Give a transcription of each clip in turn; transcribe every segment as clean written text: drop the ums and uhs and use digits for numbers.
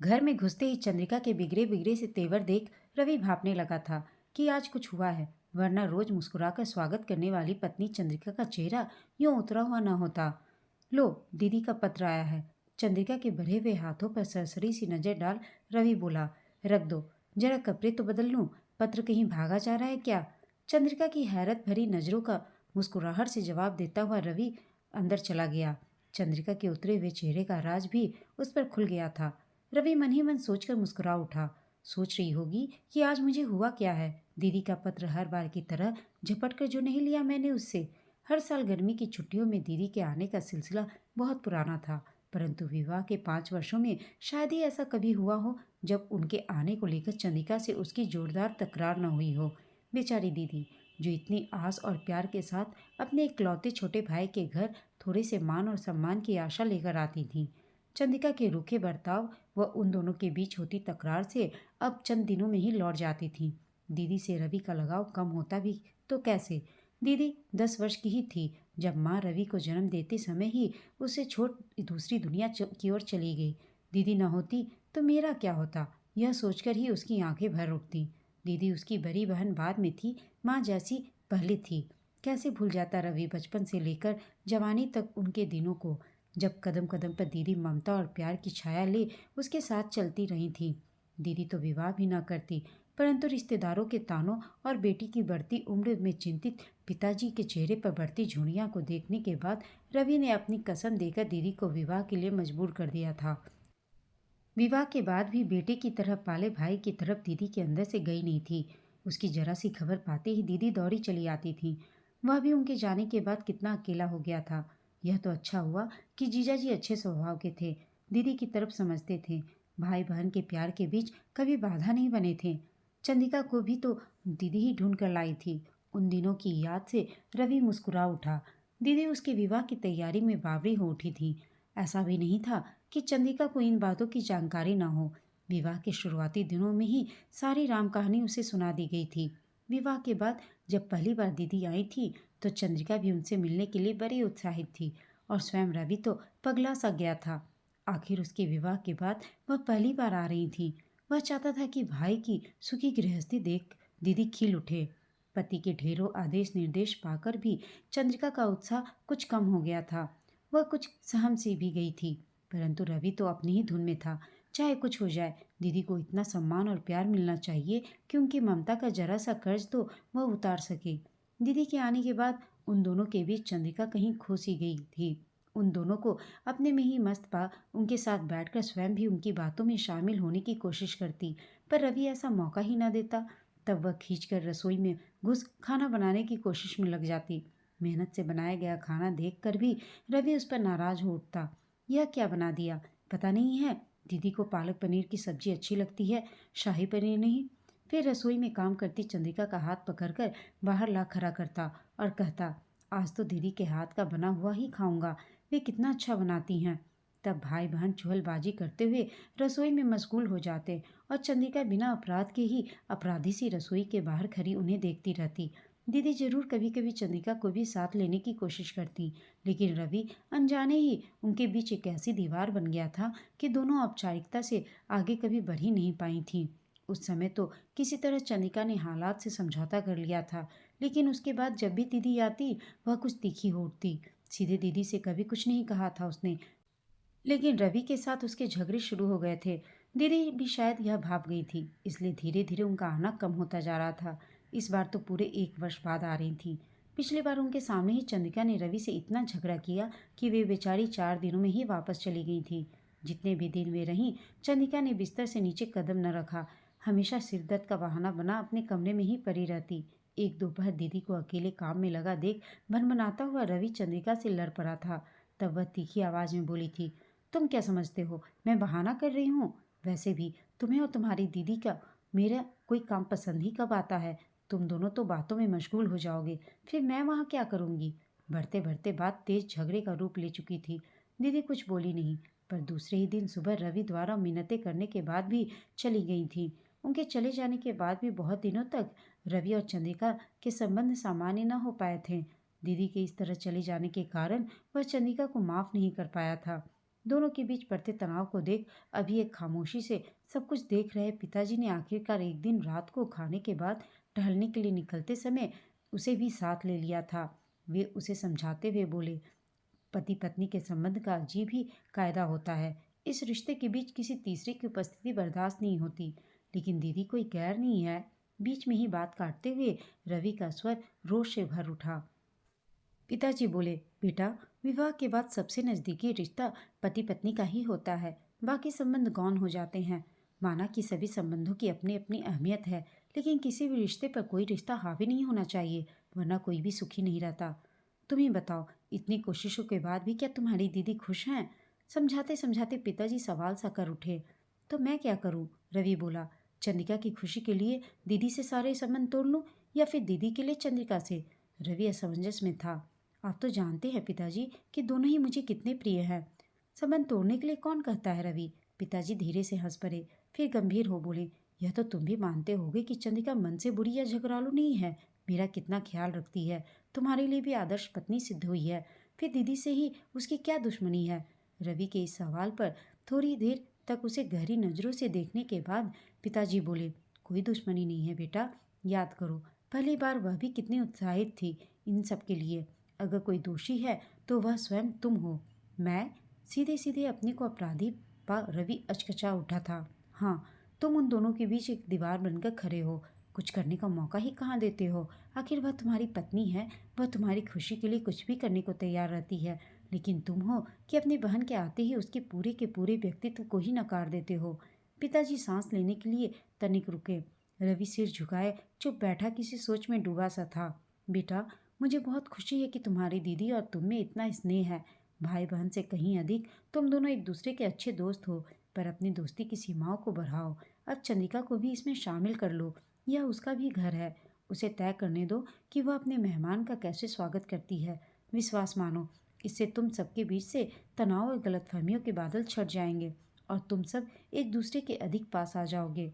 घर में घुसते ही चंद्रिका के बिगड़े बिगड़े से तेवर देख रवि भापने लगा था कि आज कुछ हुआ है, वरना रोज मुस्कुराकर स्वागत करने वाली पत्नी चंद्रिका का चेहरा यूं उतरा हुआ न होता। लो, दीदी का पत्र आया है। चंद्रिका के भरे हुए हाथों पर सरसरी सी नजर डाल रवि बोला, रख दो, जरा कपड़े तो बदल लूं। पत्र कहीं भागा जा रहा है क्या? चंद्रिका की हैरत भरी नजरों का मुस्कुराहट से जवाब देता हुआ रवि अंदर चला गया। चंद्रिका के उतरे हुए चेहरे का राज भी उस पर खुल गया था। रवि मन ही मन सोचकर मुस्कुरा उठा। सोच रही होगी कि आज मुझे हुआ क्या है। दीदी का पत्र हर बार की तरह झपट कर जो नहीं लिया मैंने उससे। हर साल गर्मी की छुट्टियों में दीदी के आने का सिलसिला बहुत पुराना था, परंतु विवाह के 5 वर्षों में शायद ही ऐसा कभी हुआ हो जब उनके आने को लेकर चंद्रिका से उसकी जोरदार तकरार न हुई हो। बेचारी दीदी, जो इतनी आस और प्यार के साथ अपने इकलौते छोटे भाई के घर थोड़े से मान और सम्मान की आशा लेकर आती थी। चंद्रिका के रूखे बर्ताव व उन दोनों के बीच होती तकरार से अब चंद दिनों में ही लौट जाती थी। दीदी से रवि का लगाव कम होता भी तो कैसे। दीदी 10 वर्ष की ही थी जब माँ रवि को जन्म देते समय ही उसे छोड़ दूसरी दुनिया की ओर चली गई। दीदी न होती तो मेरा क्या होता, यह सोचकर ही उसकी आंखें भर उठती। दीदी उसकी बड़ी बहन बाद में थी, माँ जैसी पहले थी। कैसे भूल जाता रवि बचपन से लेकर जवानी तक उनके दिनों को, जब कदम कदम पर दीदी ममता और प्यार की छाया ले उसके साथ चलती रही थी। दीदी तो विवाह भी न करती, परंतु रिश्तेदारों के तानों और बेटी की बढ़ती उम्र में चिंतित पिताजी के चेहरे पर बढ़ती झुर्रियां को देखने के बाद रवि ने अपनी कसम देकर दीदी को विवाह के लिए मजबूर कर दिया था। विवाह के बाद भी बेटे की तरह पाले भाई की तरफ दीदी के अंदर से गई नहीं थी। उसकी जरा सी खबर पाते ही दीदी दौड़ी चली आती थी। वह भी उनके जाने के बाद कितना अकेला हो गया था। यह तो अच्छा हुआ कि जीजा जी अच्छे स्वभाव के थे, दीदी की तरफ समझते थे। भाई बहन के प्यार के बीच कभी बाधा नहीं बने थे। चंदिका को भी तो दीदी ही ढूंढ कर लाई थी। उन दिनों की याद से रवि मुस्कुरा उठा। दीदी उसके विवाह की तैयारी में बावरी हो उठी थी। ऐसा भी नहीं था कि चंदिका को इन बातों की जानकारी न हो। विवाह के शुरुआती दिनों में ही सारी राम कहानी उसे सुना दी गई थी। विवाह के बाद जब पहली बार दीदी आई थी तो चंद्रिका भी उनसे मिलने के लिए बड़ी उत्साहित थी, और स्वयं रवि तो पगला सा गया था। आखिर उसके विवाह के बाद वह पहली बार आ रही थी। वह चाहता था कि भाई की सुखी गृहस्थी देख दीदी खिल उठे। पति के ढेरों आदेश निर्देश पाकर भी चंद्रिका का उत्साह कुछ कम हो गया था। वह कुछ सहम सी भी गई थी, परंतु रवि तो अपनी ही धुन में था। चाहे कुछ हो जाए, दीदी को इतना सम्मान और प्यार मिलना चाहिए कि उनकी ममता का जरा सा कर्ज तो वह उतार सके। दीदी के आने के बाद उन दोनों के बीच चंद्रिका कहीं खो सी गई थी। उन दोनों को अपने में ही मस्त पा उनके साथ बैठकर स्वयं भी उनकी बातों में शामिल होने की कोशिश करती, पर रवि ऐसा मौका ही न देता। तब वह खींचकर रसोई में घुस खाना बनाने की कोशिश में लग जाती। मेहनत से बनाया गया खाना देखकर भी रवि उस पर नाराज हो उठता। यह क्या बना दिया, पता नहीं है। दीदी को पालक पनीर की सब्जी अच्छी लगती है, शाही पनीर नहीं। फिर रसोई में काम करती चंद्रिका का हाथ पकड़कर बाहर ला खड़ा करता और कहता, आज तो दीदी के हाथ का बना हुआ ही खाऊंगा, वे कितना अच्छा बनाती हैं। तब भाई बहन चुहलबाजी करते हुए रसोई में मशगूल हो जाते, और चंद्रिका बिना अपराध के ही अपराधी सी रसोई के बाहर खड़ी उन्हें देखती रहती। दीदी जरूर कभी कभी चंद्रिका को भी साथ लेने की कोशिश करती, लेकिन रवि अनजाने ही उनके बीच एक ऐसी दीवार बन गया था कि दोनों औपचारिकता से आगे कभी बढ़ ही नहीं पाई थीं। उस समय तो किसी तरह चंद्रिका ने हालात से समझौता कर लिया था, लेकिन उसके बाद जब भी दीदी आती वह कुछ तीखी हो उठती। सीधे दीदी से कभी कुछ नहीं कहा था उसने, लेकिन रवि के साथ उसके झगड़े शुरू हो गए थे। दीदी भी शायद यह भाप गई थी, इसलिए धीरे धीरे उनका आना कम होता जा रहा था। इस बार तो पूरे 1 वर्ष बाद आ रही थी। पिछली बार उनके सामने ही चंद्रिका ने रवि से इतना झगड़ा किया कि वे बेचारी 4 दिनों में ही वापस चली गई थी। जितने भी दिन वे रहीं, चंद्रिका ने बिस्तर से नीचे कदम न रखा। हमेशा सिरदर्द का बहाना बना अपने कमरे में ही पड़ी रहती। एक दोपहर दीदी को अकेले काम में लगा देख भनभनाता हुआ रवि चंद्रिका से लड़ पड़ा था। तब वह तीखी आवाज में बोली थी, तुम क्या समझते हो मैं बहाना कर रही हूँ? वैसे भी तुम्हें और तुम्हारी दीदी का मेरा कोई काम पसंद ही कब आता है? तुम दोनों तो बातों में मशगूल हो जाओगे, फिर मैं वहाँ क्या करूँगी? बढ़ते बढ़ते बात तेज झगड़े का रूप ले चुकी थी। दीदी कुछ बोली नहीं, पर दूसरे ही दिन सुबह रवि द्वारा मिन्नतें करने के बाद भी चली गई थी। उनके चले जाने के बाद भी बहुत दिनों तक रवि और चंद्रिका के संबंध सामान्य न हो पाए थे। दीदी के इस तरह चले जाने के कारण वह चंद्रिका को माफ नहीं कर पाया था। दोनों के बीच बढ़ते तनाव को देख अभी एक खामोशी से सब कुछ देख रहे पिताजी ने आखिरकार एक दिन रात को खाने के बाद टहलने के लिए निकलते समय उसे भी साथ ले लिया था। वे उसे समझाते हुए बोले, पति पत्नी के संबंध का अजीब ही कायदा होता है। इस रिश्ते के बीच किसी तीसरे की उपस्थिति बर्दाश्त नहीं होती। लेकिन दीदी कोई गैर नहीं है। बीच में ही बात काटते हुए रवि का स्वर रोष से भर उठा। पिताजी बोले, बेटा, विवाह के बाद सबसे नजदीकी रिश्ता पति पत्नी का ही होता है। बाकी संबंध गौण हो जाते हैं। माना कि सभी संबंधों की अपनी अपनी अहमियत है, लेकिन किसी भी रिश्ते पर कोई रिश्ता हावी नहीं होना चाहिए, वरना कोई भी सुखी नहीं रहता। तुम ही बताओ, इतनी कोशिशों के बाद भी क्या तुम्हारी दीदी खुश हैं? समझाते समझाते पिताजी सवाल सा कर उठे। तो मैं क्या करूं? रवि बोला। चंद्रिका की खुशी के लिए दीदी से सारे संबंध तोड़ लूं, या फिर दीदी के लिए चंद्रिका से? रवि असमंजस में था। आप तो जानते हैं पिताजी कि दोनों ही मुझे कितने प्रिय हैं। संबंध तोड़ने के लिए कौन कहता है रवि? पिताजी धीरे से हंस पड़े, फिर गंभीर हो बोले, यह तो तुम भी मानते होगे कि चंद्रिका मन से बुरी या झगड़ालू नहीं है। मेरा कितना ख्याल रखती है, तुम्हारे लिए भी आदर्श पत्नी सिद्ध हुई है। फिर दीदी से ही उसकी क्या दुश्मनी है? रवि के इस सवाल पर थोड़ी देर तक उसे गहरी नजरों से देखने के बाद पिताजी बोले, कोई दुश्मनी नहीं है बेटा। याद करो, पहली बार वह भी कितनी उत्साहित थी इन सब के लिए। अगर कोई दोषी है तो वह स्वयं तुम हो। मैं? सीधे सीधे अपने को अपराधी पा रवि अचकचा उठा था। हाँ, तुम उन दोनों के बीच एक दीवार बनकर खड़े हो। कुछ करने का मौका ही कहाँ देते हो? आखिर वह तुम्हारी पत्नी है, वह तुम्हारी खुशी के लिए कुछ भी करने को तैयार रहती है। लेकिन तुम हो कि अपनी बहन के आते ही उसके पूरे के पूरे व्यक्तित्व को ही नकार देते हो। पिताजी सांस लेने के लिए तनिक रुके। रवि सिर झुकाए चुप बैठा किसी सोच में डूबा सा था। बेटा, मुझे बहुत खुशी है कि तुम्हारी दीदी और तुम में इतना स्नेह है। भाई बहन से कहीं अधिक तुम दोनों एक दूसरे के अच्छे दोस्त हो, पर अपनी दोस्ती की सीमाओं को बढ़ाओ। अब चंद्रिका को भी इसमें शामिल कर लो। यह उसका भी घर है। उसे तय करने दो कि वह अपने मेहमान का कैसे स्वागत करती है। विश्वास मानो, इससे तुम सबके बीच से तनाव और गलतफहमियों के बादल छट जाएंगे और तुम सब एक दूसरे के अधिक पास आ जाओगे।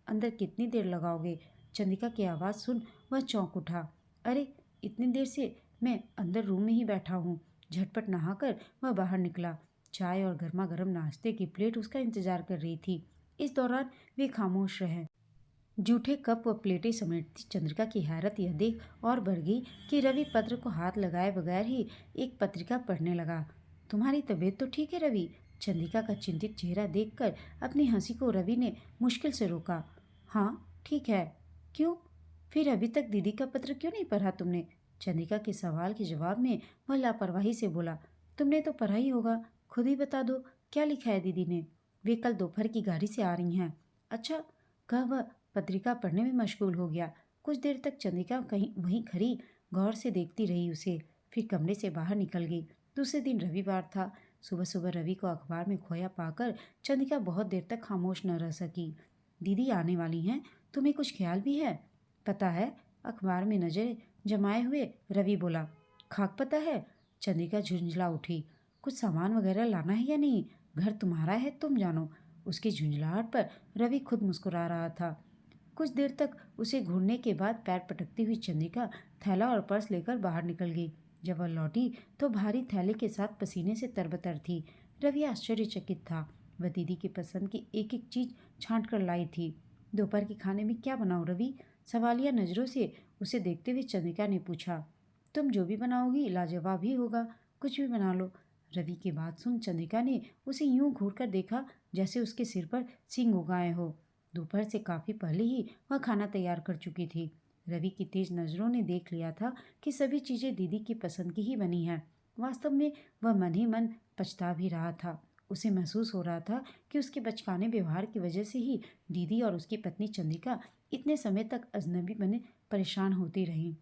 अंदर कितनी देर लगाओगे? चंद्रिका की आवाज़ सुन वह चौंक उठा। अरे, इतनी देर से मैं अंदर रूम में ही बैठा हूँ। झटपट नहाकर वह बाहर निकला। चाय और गर्मा गर्म नाश्ते की प्लेट उसका इंतजार कर रही थी। इस दौरान वे खामोश रहे। जूठे कप व प्लेटें समेटती चंद्रिका की हैरत यह देख और बढ़ गई कि रवि पत्र को हाथ लगाए बगैर ही एक पत्रिका पढ़ने लगा। तुम्हारी तबीयत तो ठीक है रवि? चंद्रिका का चिंतित चेहरा देखकर अपनी हंसी को रवि ने मुश्किल से रोका। हाँ, ठीक है। क्यों? फिर अभी तक दीदी का पत्र क्यों नहीं पढ़ा तुमने? चंद्रिका के सवाल के जवाब में वह लापरवाही से बोला, तुमने तो पढ़ा ही होगा। खुद ही बता दो, क्या लिखा है दीदी ने? वे कल दोपहर की गाड़ी से आ रही हैं। अच्छा, कह वह पत्रिका पढ़ने में मशगूल हो गया। कुछ देर तक चंद्रिका कहीं वहीं खड़ी गौर से देखती रही उसे, फिर कमरे से बाहर निकल गई। दूसरे दिन रविवार था। सुबह सुबह रवि को अखबार में खोया पाकर चंद्रिका बहुत देर तक खामोश न रह सकी। दीदी आने वाली हैं, तुम्हें कुछ ख्याल भी है? पता है, अखबार में नजर जमाए हुए रवि बोला। खाक पता है? चंद्रिका झुंझला उठी। कुछ सामान वगैरह लाना है या नहीं? घर तुम्हारा है, तुम जानो। उसकी झुंझलाहट पर रवि खुद मुस्कुरा रहा था। कुछ देर तक उसे घूरने के बाद पैर पटकती हुई चंद्रिका थैला और पर्स लेकर बाहर निकल गई। जब वह लौटी तो भारी थैले के साथ पसीने से तरबतर थी। रवि आश्चर्यचकित था। वह दीदी की पसंद की एक एक चीज छांट कर लाई थी। दोपहर के खाने में क्या बनाऊं रवि? सवालिया नजरों से उसे देखते हुए चंद्रिका ने पूछा। तुम जो भी बनाओगी लाजवाब ही होगा, कुछ भी बना लो। रवि की बात सुन चंद्रिका ने उसे यूं घूर कर देखा जैसे उसके सिर पर सींग उगाए हो। दोपहर से काफी पहले ही वह खाना तैयार कर चुकी थी। रवि की तेज नजरों ने देख लिया था कि सभी चीजें दीदी की पसंद की ही बनी हैं। वास्तव में वह मन ही मन पछता भी रहा था। उसे महसूस हो रहा था कि उसके बचकाने व्यवहार की वजह से ही दीदी और उसकी पत्नी चंद्रिका इतने समय तक अजनबी बने परेशान होती रहीं।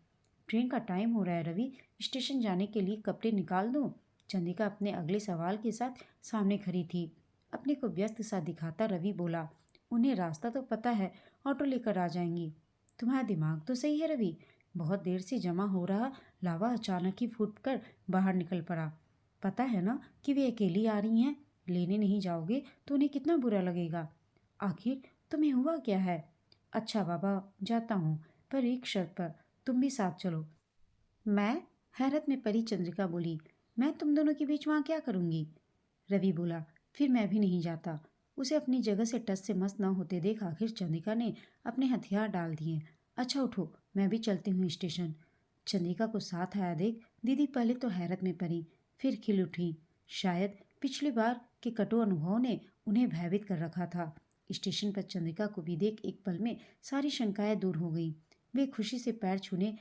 ट्रेन का टाइम हो रहा है रवि, स्टेशन जाने के लिए कपड़े निकाल दूं? चंद्रिका अपने अगले सवाल के साथ सामने खड़ी थी। अपने को व्यस्त सा दिखाता रवि बोला, उन्हें रास्ता तो पता है, ऑटो लेकर आ जाएंगी। तुम्हारा दिमाग तो सही है रवि। बहुत देर से जमा हो रहा लावा अचानक ही फूट कर बाहर निकल पड़ा। पता है ना कि वे अकेली आ रही हैं। लेने नहीं जाओगे तो उन्हें कितना बुरा लगेगा। आखिर तुम्हें हुआ क्या है? अच्छा बाबा, जाता हूँ, पर एक शर्त पर, तुम भी साथ चलो। मैं? हैरत में पड़ी चंद्रिका बोली, मैं तुम दोनों के बीच वहाँ क्या करूँगी? रवि बोला। फिर मैं भी नहीं जाता। उसे अपनी जगह से टस से मस न होते देख आखिर चंद्रिका ने अपने हथियार डाल दिए। अच्छा उठो, मैं भी चलती हूँ स्टेशन। चंद्रिका को साथ आया देख दीदी पहले तो हैरत में पड़ी, फिर खिल उठी। शायद पिछली बार के कटु अनुभव ने उन्हें भयभीत कर रखा था। स्टेशन पर चंद्रिका को भी देख एक पल में सारी शंकाएं दूर हो गईं। वे खुशी से पैर छूने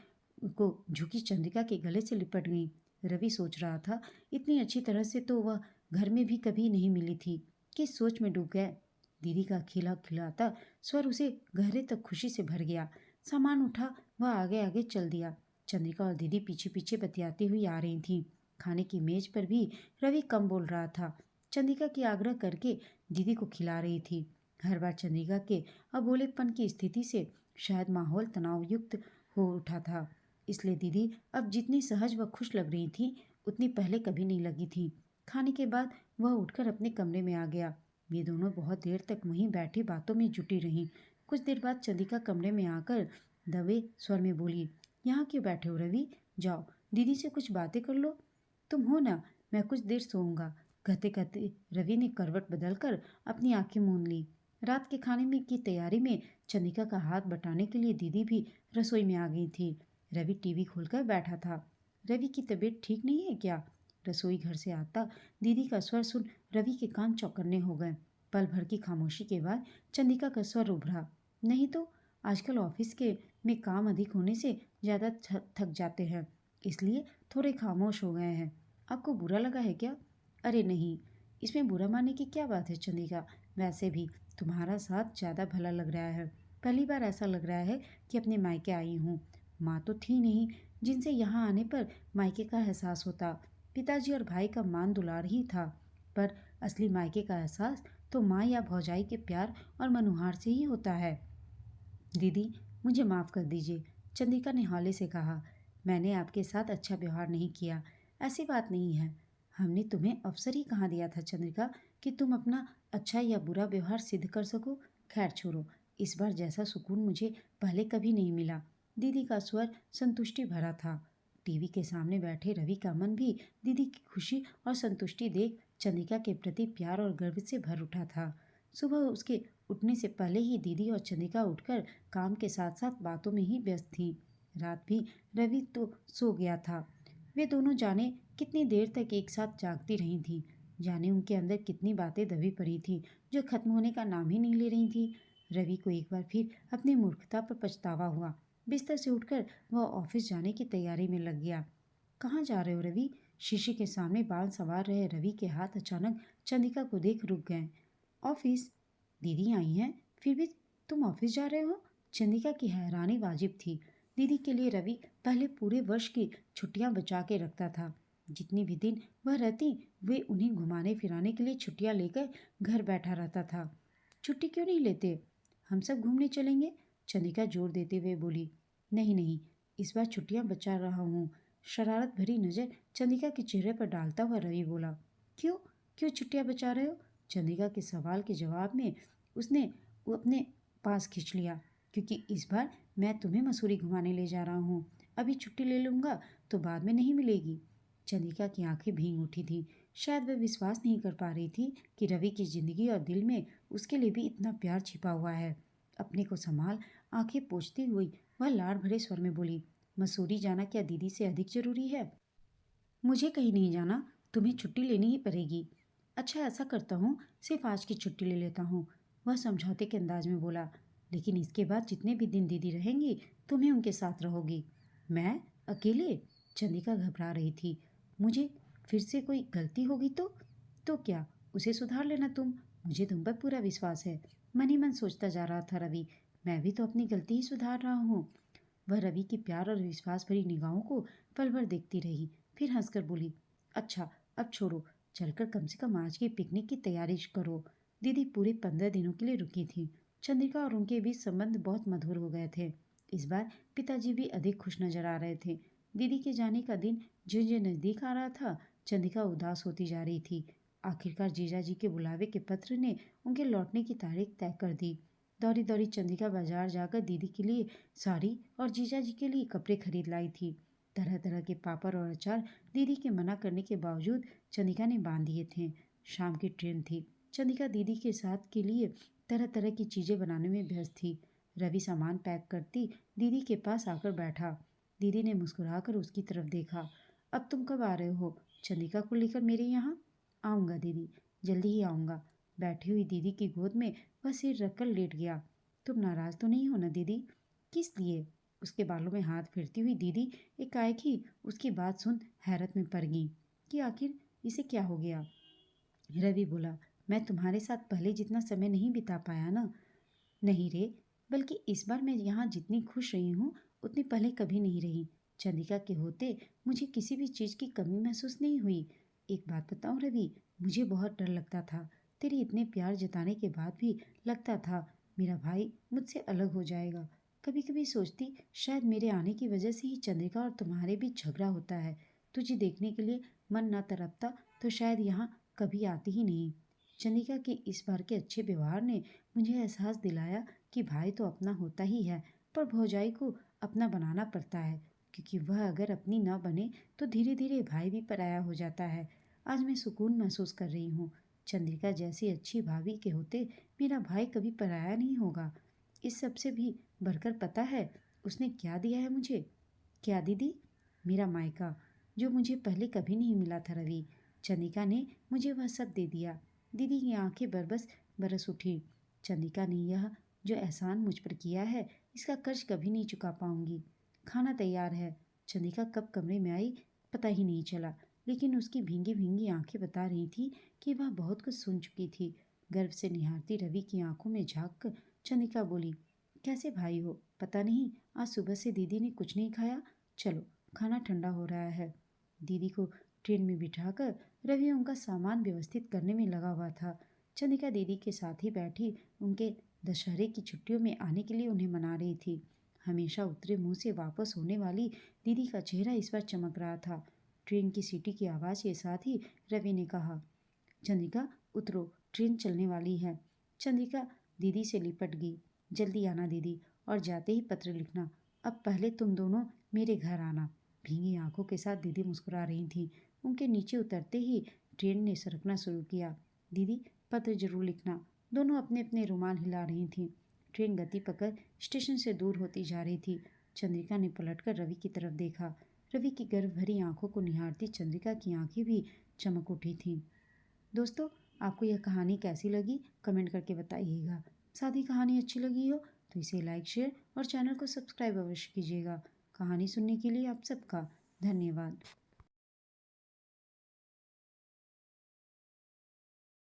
को झुकी चंद्रिका के गले से लिपट गईं। रवि सोच रहा था, इतनी अच्छी तरह से तो वह घर में भी कभी नहीं मिली थी। किस सोच में डूब गए। दीदी का खिला खिलाता स्वर उसे गहरे तक खुशी से भर गया। सामान उठा, वह आगे आगे चल दिया। चंद्रिका और दीदी पीछे पीछे बतियाती हुई आ रही थीं। खाने की मेज पर भी रवि कम बोल रहा था। चंद्रिका की आग्रह करके दीदी को खिला रही थी। हर बार चंद्रिका के अबोलेपन की स्थिति से शायद माहौल तनावयुक्त हो उठा था, इसलिए दीदी अब जितनी सहज व खुश लग रही थी उतनी पहले कभी नहीं लगी थी। खाने के बाद वह उठकर अपने कमरे में आ गया। वे दोनों बहुत देर तक वहीं बैठी बातों में जुटी रहीं। कुछ देर बाद चंद्रिका कमरे में आकर दबे स्वर में बोली, यहाँ क्यों बैठे हो रवि? जाओ दीदी से कुछ बातें कर लो। तुम हो ना, मैं कुछ देर सोऊंगा। कहते कहते रवि ने करवट बदलकर अपनी आंखें मूंद ली। रात के खाने में की तैयारी में चंद्रिका का हाथ बटाने के लिए दीदी भी रसोई में आ गई थी। रवि टीवी खोलकर बैठा था। रवि की तबीयत ठीक नहीं है क्या? रसोई घर से आता दीदी का स्वर सुन रवि के कान चौकन्ने हो गए। पल भर की खामोशी के बाद चंद्रिका का स्वर उभरा, नहीं तो आजकल ऑफिस के में काम अधिक होने से ज़्यादा थक जाते हैं, इसलिए थोड़े खामोश हो गए हैं। आपको बुरा लगा है क्या? अरे नहीं, इसमें बुरा मानने की क्या बात है चंद्रिका। वैसे भी तुम्हारा साथ ज़्यादा भला लग रहा है। पहली बार ऐसा लग रहा है कि अपने मायके आई हूँ। माँ तो थी नहीं जिनसे यहाँ आने पर मायके का एहसास होता। पिताजी और भाई का मान दुलार ही था, पर असली मायके का एहसास तो माँ या भौजाई के प्यार और मनुहार से ही होता है। दीदी मुझे माफ़ कर दीजिए, चंद्रिका ने हौले से कहा। मैंने आपके साथ अच्छा व्यवहार नहीं किया, ऐसी बात नहीं है। हमने तुम्हें अवसर ही कहाँ दिया था चंद्रिका कि तुम अपना अच्छा या बुरा व्यवहार सिद्ध कर सको। खैर छोड़ो, इस बार जैसा सुकून मुझे पहले कभी नहीं मिला। दीदी का स्वर संतुष्टि भरा था। टीवी के सामने बैठे रवि का मन भी दीदी की खुशी और संतुष्टि देख चंद्रिका के प्रति प्यार और गर्व से भर उठा था। सुबह उसके उठने से पहले ही दीदी और चंद्रिका उठकर काम के साथ साथ बातों में ही व्यस्त थी। रात भी रवि तो सो गया था। वे दोनों जाने कितनी देर तक एक साथ जागती रही थीं। जाने उनके अंदर कितनी बातें दबी पड़ी थी जो खत्म होने का नाम ही नहीं ले रही थी। रवि को एक बार फिर अपनी मूर्खता पर पछतावा हुआ। बिस्तर से उठकर वह ऑफिस जाने की तैयारी में लग गया। कहाँ जा रहे हो रवि? शीशे के सामने बाल संवार रहे रवि के हाथ अचानक चंद्रिका को देख रुक गए। ऑफिस? दीदी आई हैं, फिर भी तुम ऑफिस जा रहे हो? चंद्रिका की हैरानी वाजिब थी। दीदी के लिए रवि पहले पूरे वर्ष की छुट्टियां बचा के रखता था। जितनी भी दिन वह रहती वे उन्हें घुमाने फिराने के लिए छुट्टियां लेकर घर बैठा रहता था। छुट्टी क्यों नहीं लेते? हम सब घूमने चलेंगे, चंद्रिका जोर देते हुए बोली। नहीं नहीं, इस बार छुट्टियां बचा रहा हूँ। शरारत भरी नज़र चंद्रिका के चेहरे पर डालता हुआ रवि बोला। क्यों क्यों छुट्टियां बचा रहे हो? चंद्रिका के सवाल के जवाब में उसने वो अपने पास खींच लिया। क्योंकि इस बार मैं तुम्हें मसूरी घुमाने ले जा रहा हूँ। अभी छुट्टी ले लूँगा तो बाद में नहीं मिलेगी। चंद्रिका की आंखें भीग उठी थीं। शायद वह विश्वास नहीं कर पा रही थी कि रवि की जिंदगी और दिल में उसके लिए भी इतना प्यार छिपा हुआ है। अपने को संभाल आंखें पोंछती हुई वह लाड़ भरे स्वर में बोली, मसूरी जाना क्या दीदी से अधिक जरूरी है? मुझे कहीं नहीं जाना, तुम्हें छुट्टी लेनी ही पड़ेगी। अच्छा ऐसा करता हूँ, सिर्फ आज की छुट्टी ले लेता हूँ, वह समझौते के अंदाज में बोला। लेकिन इसके बाद जितने भी दिन दीदी रहेंगी तुम्हें उनके साथ रहोगी। मैं अकेले? चंद्रिका घबरा रही थी। मुझे फिर से कोई गलती होगी तो क्या? उसे सुधार लेना तुम। मुझे तुम पर पूरा विश्वास है। मन ही मन सोचता जा रहा था रवि। मैं भी तो अपनी गलती ही सुधार रहा हूँ। वह रवि की प्यार और विश्वास भरी निगाहों को पल भर देखती रही, फिर हंसकर बोली, अच्छा अब छोड़ो, चलकर कम से कम आज की पिकनिक की तैयारी करो। दीदी पूरे 15 दिनों के लिए रुकी थी। चंद्रिका और उनके बीच संबंध बहुत मधुर हो गए थे। इस बार पिताजी भी अधिक खुश नजर आ रहे थे। दीदी के जाने का दिन ज्यों ज्यों नजदीक आ रहा था, चंद्रिका उदास होती जा रही थी। आखिरकार जीजाजी के बुलावे के पत्र ने उनके लौटने की तारीख तय कर दी। दौड़ी दौड़ी चंद्रिका बाजार जाकर दीदी के लिए साड़ी और जीजाजी के लिए कपड़े खरीद लाई थी। तरह तरह के पापड़ और अचार दीदी के मना करने के बावजूद चंद्रिका ने बांध दिए थे। शाम की ट्रेन थी। चंद्रिका दीदी के साथ के लिए तरह तरह की चीज़ें बनाने में व्यस्त थी। रवि सामान पैक करती दीदी के पास आकर बैठा। दीदी ने मुस्कुराकर उसकी तरफ देखा। अब तुम कब आ रहे हो चंद्रिका को लेकर मेरे यहाँ? आऊँगा दीदी, जल्दी ही आऊँगा। बैठी हुई दीदी की गोद में वह सिर रखकर लेट गया। तुम नाराज़ तो नहीं हो ना दीदी? किस लिए? उसके बालों में हाथ फेरती हुई दीदी एकाएक ही उसकी बात सुन हैरत में पड़ गई कि आखिर इसे क्या हो गया। रवि बोला, मैं तुम्हारे साथ पहले जितना समय नहीं बिता पाया ना। नहीं रे, बल्कि इस बार मैं यहाँ जितनी खुश रही हूँ उतनी पहले कभी नहीं रही। चंद्रिका के होते मुझे किसी भी चीज़ की कमी महसूस नहीं हुई। एक बात बताऊँ रवि, मुझे बहुत डर लगता था। तेरे इतने प्यार जताने के बाद भी लगता था मेरा भाई मुझसे अलग हो जाएगा। कभी कभी सोचती शायद मेरे आने की वजह से ही चंद्रिका और तुम्हारे बीच झगड़ा होता है। तुझे देखने के लिए मन न तड़पता तो शायद यहाँ कभी आती ही नहीं। चंद्रिका के इस बार के अच्छे व्यवहार ने मुझे एहसास दिलाया कि भाई तो अपना होता ही है, पर भौजाई को अपना बनाना पड़ता है, क्योंकि वह अगर अपनी न बने तो धीरे धीरे भाई भी पराया हो जाता है। आज मैं सुकून महसूस कर रही हूँ। चंद्रिका जैसी अच्छी भाभी के होते मेरा भाई कभी पराया नहीं होगा। इस सब से भी बढ़कर पता है उसने क्या दिया है मुझे? क्या दीदी? मेरा मायका, जो मुझे पहले कभी नहीं मिला था रवि। चंद्रिका ने मुझे वह सब दे दिया। दीदी की आंखें बरबस बरस उठी। चंद्रिका ने यह जो एहसान मुझ पर किया है इसका कर्ज कभी नहीं चुका पाऊंगी। खाना तैयार है। चंद्रिका कब कमरे में आई पता ही नहीं चला, लेकिन उसकी भींगी भींगी आंखें बता रही थी कि वह बहुत कुछ सुन चुकी थी। गर्व से निहारती रवि की आंखों में झांक कर चंद्रिका बोली, कैसे भाई हो? पता नहीं आज सुबह से दीदी ने कुछ नहीं खाया। चलो खाना ठंडा हो रहा है। दीदी को ट्रेन में बिठाकर रवि उनका सामान व्यवस्थित करने में लगा हुआ था। चंद्रिका दीदी के साथ ही बैठी उनके दशहरे की छुट्टियों में आने के लिए उन्हें मना रही थी। हमेशा उतरे मुंह से वापस होने वाली दीदी का चेहरा इस बार चमक रहा था। ट्रेन की सीटी की आवाज़ के साथ ही रवि ने कहा, चंद्रिका उतरो, ट्रेन चलने वाली है। चंद्रिका दीदी से लिपट गई। जल्दी आना दीदी, और जाते ही पत्र लिखना। अब पहले तुम दोनों मेरे घर आना। भींगी आंखों के साथ दीदी मुस्कुरा रही थी। उनके नीचे उतरते ही ट्रेन ने सरकना शुरू किया। दीदी पत्र जरूर लिखना। दोनों अपने अपने रुमाल हिला रही थीं। ट्रेन गति पकड़ स्टेशन से दूर होती जा रही थी। चंद्रिका ने पलटकर रवि की तरफ देखा। रवि की गर्व भरी आंखों को निहारती चंद्रिका की आंखें भी चमक उठी थीं। दोस्तों, आपको यह कहानी कैसी लगी कमेंट करके बताइएगा। साथ ही कहानी अच्छी लगी हो तो इसे लाइक शेयर और चैनल को सब्सक्राइब अवश्य कीजिएगा। कहानी सुनने के लिए आप सबका धन्यवाद।